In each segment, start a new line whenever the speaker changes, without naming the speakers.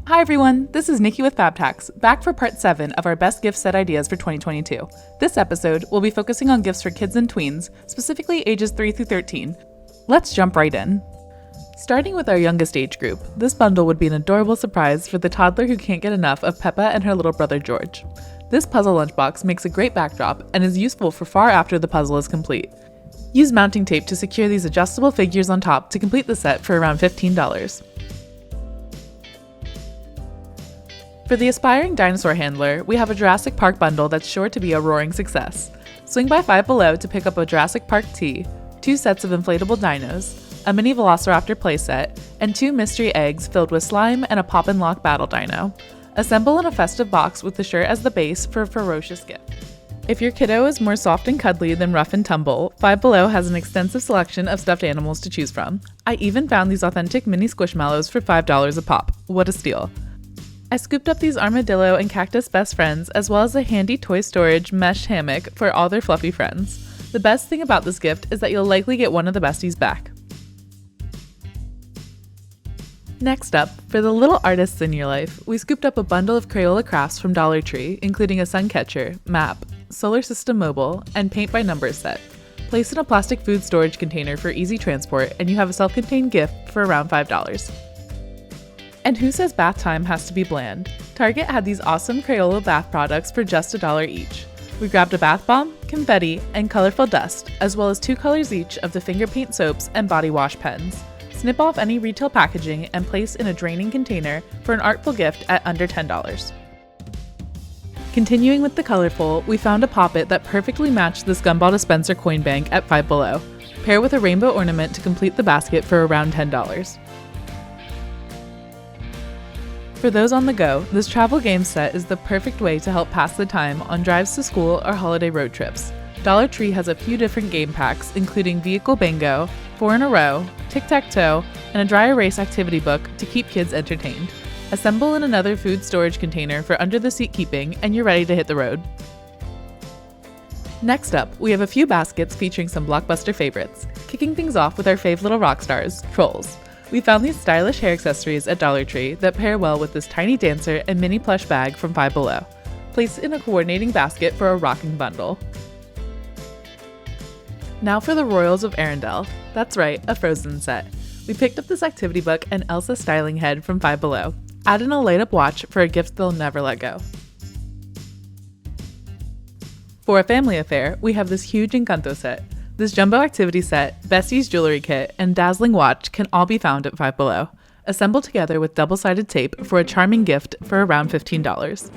Hi everyone, this is Nikki with FabTax, back for part 7 of our best gift set ideas for 2022. This episode, we'll be focusing on gifts for kids and tweens, specifically ages 3 through 13. Let's jump right in. Starting with our youngest age group, this bundle would be an adorable surprise for the toddler who can't get enough of Peppa and her little brother George. This puzzle lunchbox makes a great backdrop and is useful for far after the puzzle is complete. Use mounting tape to secure these adjustable figures on top to complete the set for around $15. For the aspiring dinosaur handler, we have a Jurassic Park bundle that's sure to be a roaring success. Swing by Five Below to pick up a Jurassic Park tee, 2 sets of inflatable dinos, a mini Velociraptor playset, and 2 mystery eggs filled with slime and a pop-and-lock battle dino. Assemble in a festive box with the shirt as the base for a ferocious gift. If your kiddo is more soft and cuddly than rough and tumble, Five Below has an extensive selection of stuffed animals to choose from. I even found these authentic mini Squishmallows for $5 a pop. What a steal. I scooped up these armadillo and cactus best friends, as well as a handy toy storage mesh hammock for all their fluffy friends. The best thing about this gift is that you'll likely get one of the besties back. Next up, for the little artists in your life, we scooped up a bundle of Crayola crafts from Dollar Tree, including a sun catcher, map, solar system mobile, and paint by numbers set. Place in a plastic food storage container for easy transport, and you have a self-contained gift for around $5. And who says bath time has to be bland? Target had these awesome Crayola bath products for just $1 each. We grabbed a bath bomb, confetti, and colorful dust, as well as 2 colors each of the finger paint soaps and body wash pens. Snip off any retail packaging and place in a draining container for an artful gift at under $10. Continuing with the colorful, we found a poppet that perfectly matched this gumball dispenser coin bank at Five Below. Pair with a rainbow ornament to complete the basket for around $10. For those on the go, this travel game set is the perfect way to help pass the time on drives to school or holiday road trips. Dollar Tree has a few different game packs, including Vehicle Bingo, 4 in a Row, Tic-Tac-Toe, and a dry erase activity book to keep kids entertained. Assemble in another food storage container for under the seat keeping, and you're ready to hit the road. Next up, we have a few baskets featuring some blockbuster favorites, kicking things off with our fave little rock stars, Trolls. We found these stylish hair accessories at Dollar Tree that pair well with this tiny dancer and mini plush bag from Five Below. Place in a coordinating basket for a rocking bundle. Now for the Royals of Arendelle. That's right, a Frozen set. We picked up this activity book and Elsa styling head from Five Below. Add in a light-up watch for a gift they'll never let go. For a family affair, we have this huge Encanto set. This jumbo activity set, Bessie's jewelry kit, and dazzling watch can all be found at Five Below. Assemble together with double-sided tape for a charming gift for around $15.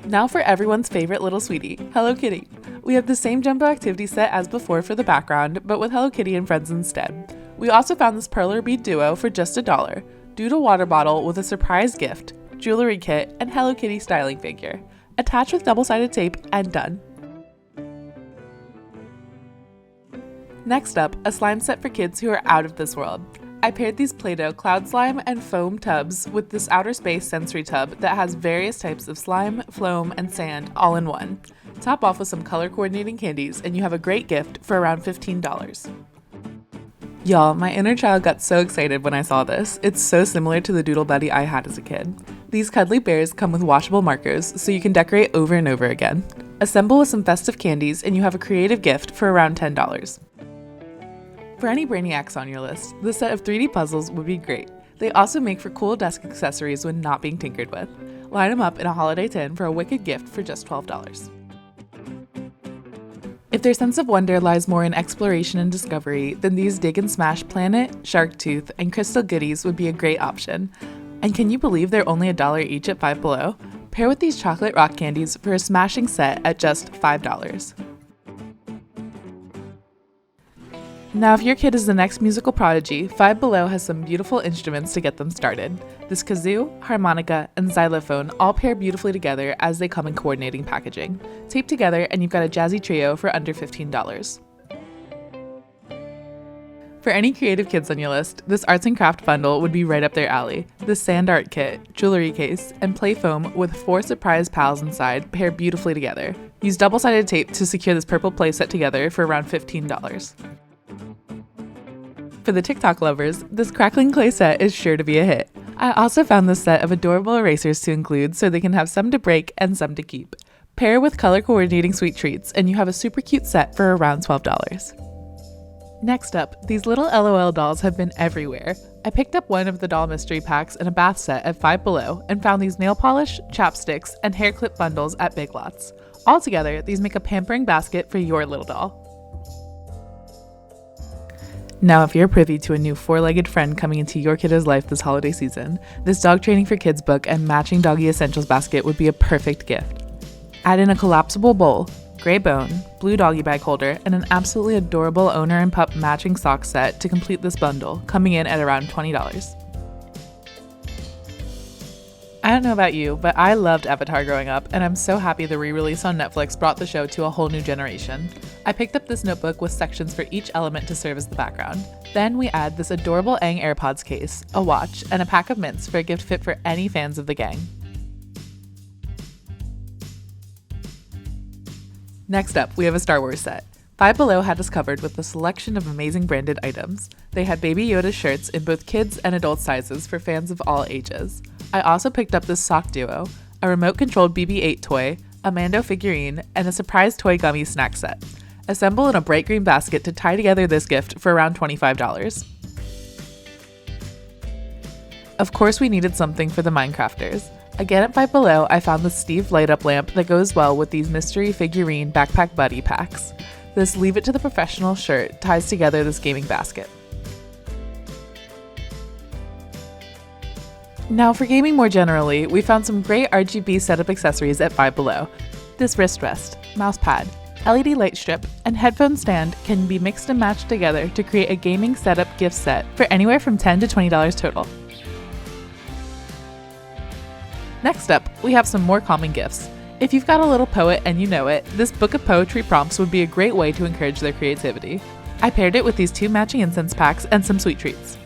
Now for everyone's favorite little sweetie, Hello Kitty. We have the same jumbo activity set as before for the background, but with Hello Kitty and friends instead. We also found this perler bead duo for just $1. Doodle water bottle with a surprise gift, jewelry kit, and Hello Kitty styling figure. Attach with double-sided tape and done. Next up, a slime set for kids who are out of this world. I paired these Play-Doh cloud slime and foam tubs with this outer space sensory tub that has various types of slime, foam, and sand all in one. Top off with some color coordinating candies and you have a great gift for around $15. Y'all, my inner child got so excited when I saw this. It's so similar to the Doodle Buddy I had as a kid. These cuddly bears come with washable markers so you can decorate over and over again. Assemble with some festive candies and you have a creative gift for around $10. For any brainiacs on your list, this set of 3D puzzles would be great. They also make for cool desk accessories when not being tinkered with. Line them up in a holiday tin for a wicked gift for just $12. If their sense of wonder lies more in exploration and discovery, then these Dig and Smash Planet, Shark Tooth, and Crystal Goodies would be a great option. And can you believe they're only $1 each at Five Below? Pair with these chocolate rock candies for a smashing set at just $5. Now, if your kid is the next musical prodigy, Five Below has some beautiful instruments to get them started. This kazoo, harmonica, and xylophone all pair beautifully together as they come in coordinating packaging. Tape together and you've got a jazzy trio for under $15. For any creative kids on your list, this arts and craft bundle would be right up their alley. The sand art kit, jewelry case, and play foam with 4 surprise pals inside pair beautifully together. Use double-sided tape to secure this purple play set together for around $15. For the TikTok lovers, this crackling clay set is sure to be a hit. I also found this set of adorable erasers to include so they can have some to break and some to keep. Pair with color coordinating sweet treats and you have a super cute set for around $12. Next up, these little LOL dolls have been everywhere. I picked up one of the doll mystery packs in a bath set at Five Below and found these nail polish, chapsticks, and hair clip bundles at Big Lots. Altogether, these make a pampering basket for your little doll. Now, if you're privy to a new four-legged friend coming into your kiddo's life this holiday season, this Dog Training for Kids book and matching doggy essentials basket would be a perfect gift. Add in a collapsible bowl, gray bone, blue doggy bag holder, and an absolutely adorable owner and pup matching sock set to complete this bundle, coming in at around $20. I don't know about you, but I loved Avatar growing up, and I'm so happy the re-release on Netflix brought the show to a whole new generation. I picked up this notebook with sections for each element to serve as the background. Then we add this adorable Aang AirPods case, a watch, and a pack of mints for a gift fit for any fans of the gang. Next up, we have a Star Wars set. Five Below had us covered with a selection of amazing branded items. They had Baby Yoda shirts in both kids and adult sizes for fans of all ages. I also picked up this sock duo, a remote-controlled BB-8 toy, a Mando figurine, and a surprise toy gummy snack set. Assemble in a bright green basket to tie together this gift for around $25. Of course, we needed something for the Minecrafters. Again at Five Below, I found the Steve light-up lamp that goes well with these mystery figurine backpack buddy packs. This Leave It to the Professional shirt ties together this gaming basket. Now for gaming more generally, we found some great RGB setup accessories at Five Below. This wrist rest, mouse pad, LED light strip, and headphone stand can be mixed and matched together to create a gaming setup gift set for anywhere from $10 to $20 total. Next up, we have some more calming gifts. If you've got a little poet and you know it, this book of poetry prompts would be a great way to encourage their creativity. I paired it with these 2 matching incense packs and some sweet treats.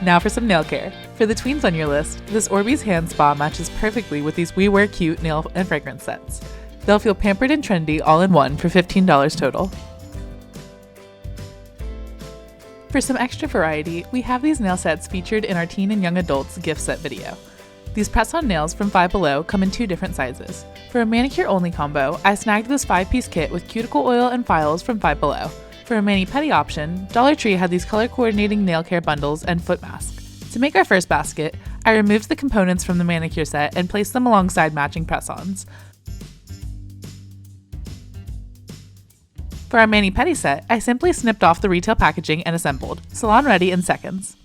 Now for some nail care. For the tweens on your list, this Orbeez hand spa matches perfectly with these We Wear Cute nail and fragrance sets. They'll feel pampered and trendy all in one for $15 total. For some extra variety, we have these nail sets featured in our teen and young adults gift set video. These press-on nails from Five Below come in 2 different sizes. For a manicure-only combo, I snagged this 5-piece kit with cuticle oil and files from Five Below. For a mani-pedi option, Dollar Tree had these color-coordinating nail care bundles and foot mask. To make our first basket, I removed the components from the manicure set and placed them alongside matching press-ons. For our mani-pedi set, I simply snipped off the retail packaging and assembled. Salon ready in seconds.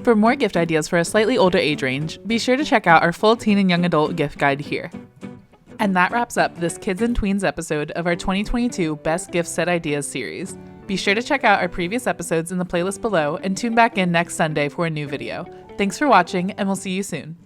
For more gift ideas for a slightly older age range, be sure to check out our full teen and young adult gift guide here. And that wraps up this Kids and Tweens episode of our 2022 Best Gift Set Ideas series. Be sure to check out our previous episodes in the playlist below and tune back in next Sunday for a new video. Thanks for watching, and we'll see you soon.